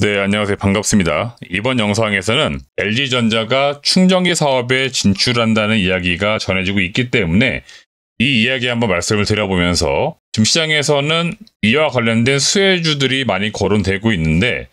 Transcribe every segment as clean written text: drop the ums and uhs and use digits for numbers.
네, 안녕하세요. 반갑습니다. 이번 영상에서는 LG전자가 충전기 사업에 진출한다는 이야기가 전해지고 있기 때문에 이 이야기 한번 말씀을 드려보면서 지금 시장에서는 이와 관련된 수혜주들이 많이 거론되고 있는데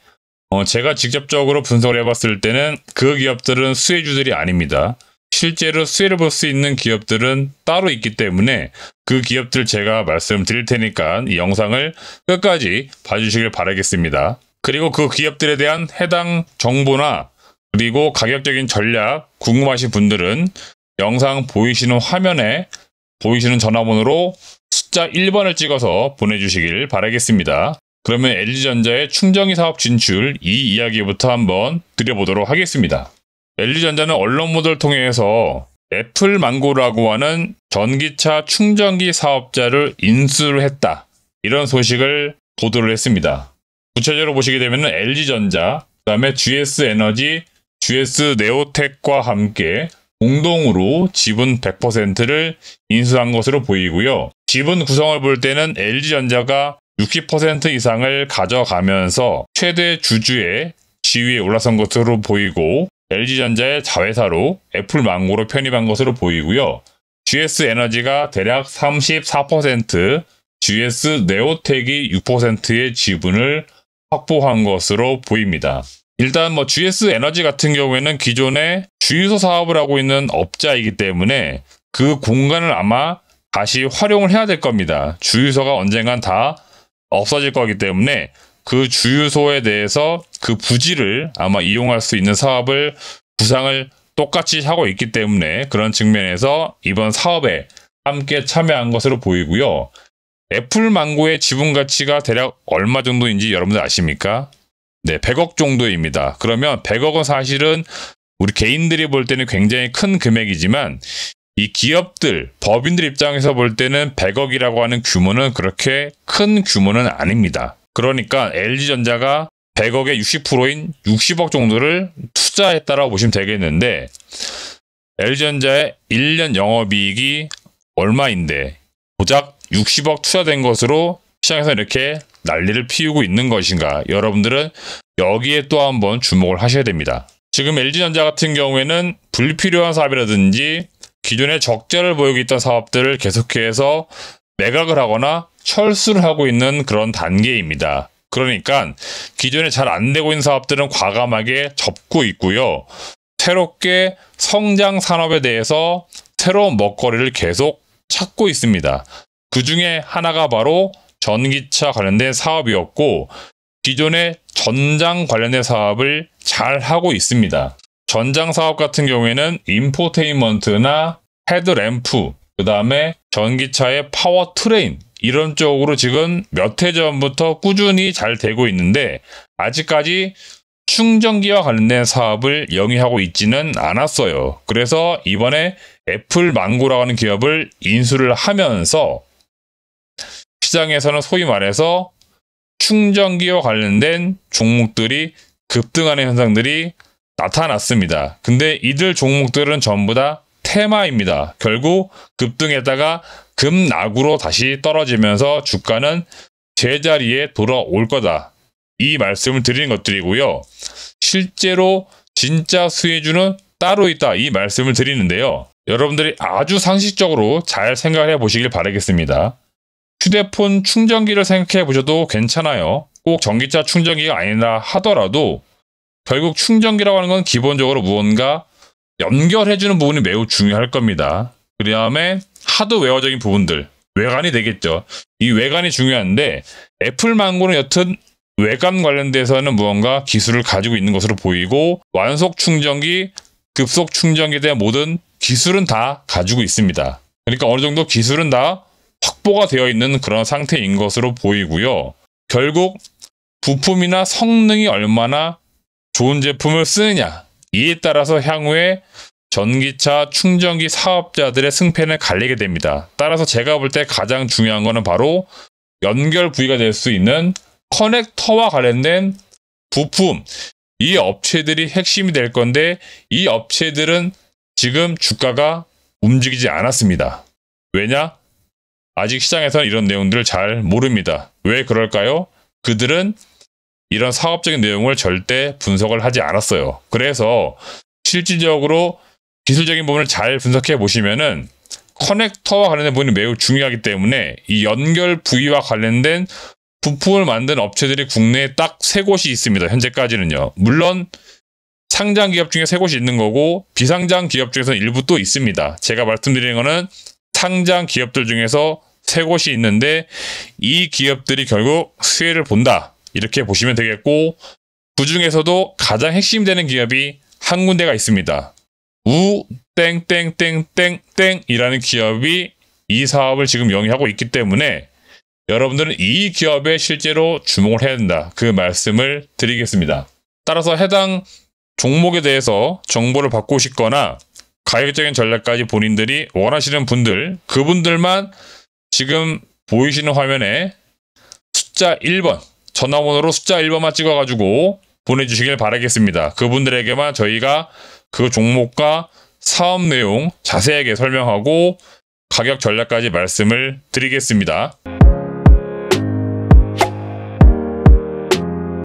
제가 직접적으로 분석을 해봤을 때는 그 기업들은 수혜주들이 아닙니다. 실제로 수혜를 볼 수 있는 기업들은 따로 있기 때문에 그 기업들 제가 말씀드릴 테니까 이 영상을 끝까지 봐주시길 바라겠습니다. 그리고 그 기업들에 대한 해당 정보나 그리고 가격적인 전략 궁금하신 분들은 영상 보이시는 화면에 보이시는 전화번호로 숫자 1번을 찍어서 보내주시길 바라겠습니다. 그러면 LG전자의 충전기 사업 진출 이 이야기부터 한번 드려보도록 하겠습니다. LG전자는 언론 보도를 통해서 애플망고라고 하는 전기차 충전기 사업자를 인수를 했다. 이런 소식을 보도를 했습니다. 구체적으로 보시게 되면 LG전자, 그 다음에 GS에너지, GS네오텍과 함께 공동으로 지분 100%를 인수한 것으로 보이고요. 지분 구성을 볼 때는 LG전자가 60% 이상을 가져가면서 최대 주주의 지위에 올라선 것으로 보이고 LG전자의 자회사로 애플망고로 편입한 것으로 보이고요. GS에너지가 대략 34%, GS네오텍이 6%의 지분을 확보한 것으로 보입니다. 일단 GS에너지 같은 경우에는 기존에 주유소 사업을 하고 있는 업자이기 때문에 그 공간을 아마 다시 활용을 해야 될 겁니다. 주유소가 언젠간 다 없어질 거기 때문에 그 주유소에 대해서 그 부지를 아마 이용할 수 있는 사업을 구상을 똑같이 하고 있기 때문에 그런 측면에서 이번 사업에 함께 참여한 것으로 보이고요. 애플망고의 지분 가치가 대략 얼마 정도인지 여러분들 아십니까? 네, 100억 정도입니다. 그러면 100억은 사실은 우리 개인들이 볼 때는 굉장히 큰 금액이지만 이 기업들, 법인들 입장에서 볼 때는 100억이라고 하는 규모는 그렇게 큰 규모는 아닙니다. 그러니까 LG전자가 100억의 60%인 60억 정도를 투자했다라고 보시면 되겠는데 LG전자의 1년 영업이익이 얼마인데 고작 60억 투자된 것으로 시장에서 이렇게 난리를 피우고 있는 것인가? 여러분들은 여기에 또 한번 주목을 하셔야 됩니다. 지금 LG전자 같은 경우에는 불필요한 사업이라든지 기존에 적자를 보이고 있던 사업들을 계속해서 매각을 하거나 철수를 하고 있는 그런 단계입니다. 그러니까 기존에 잘 안 되고 있는 사업들은 과감하게 접고 있고요. 새롭게 성장 산업에 대해서 새로운 먹거리를 계속 찾고 있습니다. 그 중에 하나가 바로 전기차 관련된 사업이었고 기존의 전장 관련된 사업을 잘 하고 있습니다. 전장 사업 같은 경우에는 인포테인먼트나 헤드램프, 그 다음에 전기차의 파워트레인 이런 쪽으로 지금 몇 해 전부터 꾸준히 잘 되고 있는데 아직까지 충전기와 관련된 사업을 영위하고 있지는 않았어요. 그래서 이번에 애플망고라고 하는 기업을 인수를 하면서 시장에서는 소위 말해서 충전기와 관련된 종목들이 급등하는 현상들이 나타났습니다. 근데 이들 종목들은 전부 다 테마입니다. 결국 급등했다가 급락으로 다시 떨어지면서 주가는 제자리에 돌아올 거다. 이 말씀을 드리는 것들이고요. 실제로 진짜 수혜주는 따로 있다. 이 말씀을 드리는데요. 여러분들이 아주 상식적으로 잘 생각을 해보시길 바라겠습니다. 휴대폰 충전기를 생각해 보셔도 괜찮아요. 꼭 전기차 충전기가 아니라 하더라도 결국 충전기라고 하는 건 기본적으로 무언가 연결해주는 부분이 매우 중요할 겁니다. 그 다음에 하드웨어적인 부분들, 외관이 되겠죠. 이 외관이 중요한데 애플망고는 여튼 외관 관련돼서는 무언가 기술을 가지고 있는 것으로 보이고 완속 충전기, 급속 충전기에 대한 모든 기술은 다 가지고 있습니다. 그러니까 어느 정도 기술은 다 확보가 되어 있는 그런 상태인 것으로 보이고요. 결국 부품이나 성능이 얼마나 좋은 제품을 쓰느냐 이에 따라서 향후에 전기차 충전기 사업자들의 승패는 갈리게 됩니다. 따라서 제가 볼 때 가장 중요한 거는 바로 연결 부위가 될 수 있는 커넥터와 관련된 부품, 이 업체들이 핵심이 될 건데 이 업체들은 지금 주가가 움직이지 않았습니다. 왜냐? 아직 시장에서는 이런 내용들을 잘 모릅니다. 왜 그럴까요? 그들은 이런 사업적인 내용을 절대 분석을 하지 않았어요. 그래서 실질적으로 기술적인 부분을 잘 분석해 보시면은 커넥터와 관련된 부분이 매우 중요하기 때문에 이 연결 부위와 관련된 부품을 만든 업체들이 국내에 딱 3곳이 있습니다. 현재까지는요. 물론 상장 기업 중에 3곳이 있는 거고 비상장 기업 중에서는 일부 또 있습니다. 제가 말씀드리는 거는 상장 기업들 중에서 3곳이 있는데 이 기업들이 결국 수혜를 본다. 이렇게 보시면 되겠고 그 중에서도 가장 핵심이 되는 기업이 한 군데가 있습니다. 땡땡땡땡땡이라는 기업이 이 사업을 지금 영위하고 있기 때문에 여러분들은 이 기업에 실제로 주목을 해야 된다. 그 말씀을 드리겠습니다. 따라서 해당 종목에 대해서 정보를 받고 싶거나 가격적인 전략까지 본인들이 원하시는 분들, 그분들만 지금 보이시는 화면에 숫자 1번, 전화번호로 숫자 1번만 찍어가지고 보내주시길 바라겠습니다. 그분들에게만 저희가 그 종목과 사업 내용 자세하게 설명하고 가격 전략까지 말씀을 드리겠습니다.